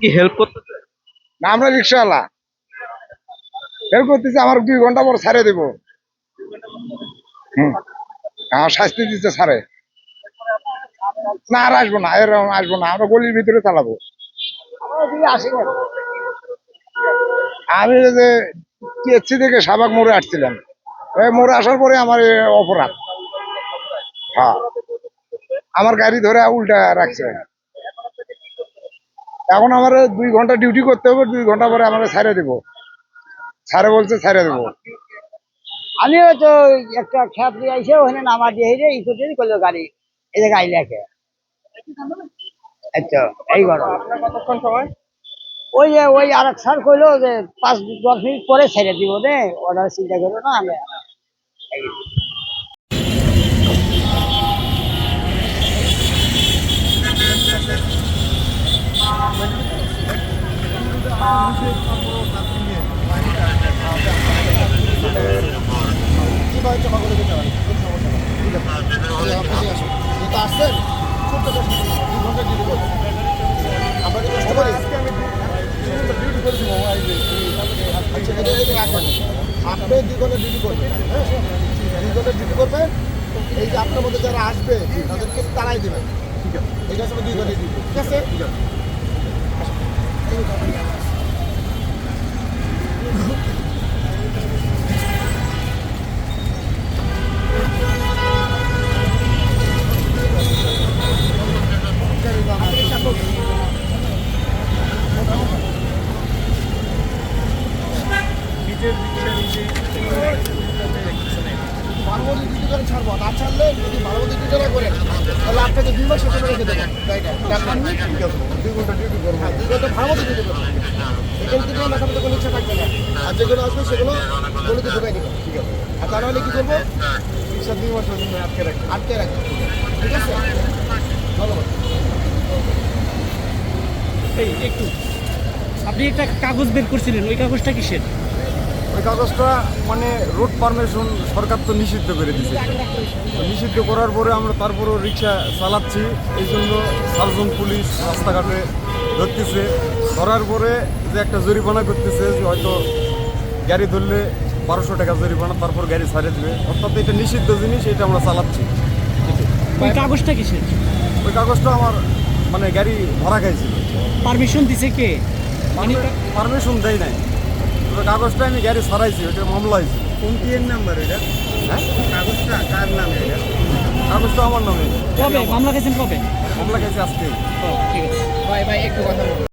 কি হেল্প করতেছে? না আমরা রিক্সাওয়ালা হেল্প করতেছি, আমার 2 ঘন্টা পর ছাড়ে দেবো। হুম, আমার শাস্তি দিচ্ছে ছাড়ে। না আর আসবো না, এরকম আসবো না, আমরা গলির ভিতরে চালাবো। আমি ওই যে টিএসসি থেকে শাহবাগ মোড়ে আসছিলাম, এই মোড়ে আসার পরে আমার এই অপরাধ। হ্যাঁ, আমার গাড়ি ধরে উল্টা রাখছে। এখন আমার 2 ঘন্টা ডিউটি করতে হবে, 2 ঘন্টা পরে আমার ছাড়ে দেবো। ছাড়ে বলছে ছাড়ে দেবো। আমিও তো একটা খ্যাপ দিয়ে আইসে ওখানে নামা দিয়ে ই করতে করলো গাড়ি, এই জায়গায় আইলে আচ্ছা এই ঘটনা। কতক্ষণ সময়? ওই আর এক স্যার কইলো যে 5-10 মিনিট পরে ছেড়ে দিব রে, ওরা চিন্তা করো না আমি আপনি 2 ঘন্টা ডিউটি করবেন, হ্যাঁ 2 ঘন্টা ডিউটি করবেন। এই যে আপনার মধ্যে যারা আসবে তাদেরকে তারাই দেবেন, ঠিক আছে? এই কাছে 2 ঘন্টা ডিউটি, ঠিক আছে? ঠিক আছে। বারোবতী ডিউটি করে ছাড়বো, না ছাড়লে যদি বারোবতী ডিউটি না করেন তাহলে আপনাকে 2 মাস সেখানে রেখে দেবো। 2 ঘন্টা ডিউটি করবো, হ্যাঁ 2 ঘন্টা বারোবতী ডিউটি করবো। এখান থেকে মাথার কোনো ইচ্ছা থাকবে না, আর যেগুলো আসবে সেগুলো গলিতে ঢুকাই দেবো, ঠিক আছে? আর তা নাহলে কি করবো, রিক্সা 2 মাসের জন্য আটকে রাখবো, ঠিক আছে? ধন্যবাদ। এই একটু, আপনি একটা কাগজ বের করছিলেন, ওই কাগজটা কিসের? ওই কাগজটা মানে রোড পারমিশন সরকার তো নিষিদ্ধ করে দিয়েছে। নিষিদ্ধ করার পরে আমরা তারপরও রিক্সা চালাচ্ছি, এই জন্য সার্জন পুলিশ রাস্তাঘাটে ধরতেছে। ধরার পরে যে একটা জরিমানা করতেছে, যে হয়তো গাড়ি ধরলে 1200 টাকা জরিমানা, তারপর গাড়ি ছাড়ে দেবে। অর্থাৎ এটা নিষিদ্ধ জিনিস, এটা আমরা চালাচ্ছি। ওই কাগজটা কিসের? ওই কাগজটা আমার মানে গাড়ি ধরা খাইছিল। পারমিশন দিছে কে? মানে পারমিশন দেয় নাই, ওই কাগজটা আমি গাড়ি ছাড়াইছি, ওইটা মামলা হয়েছে। কোন টিএর নাম্বার এটা? হ্যাঁ, কাগজটা কার নামে এটা? কাগজটা আমার নামে। কবে মামলা খাইছেন? কবে মামলা খাইছে? আজকে। ও ঠিক আছে। ভাই একটু কথা বলুন।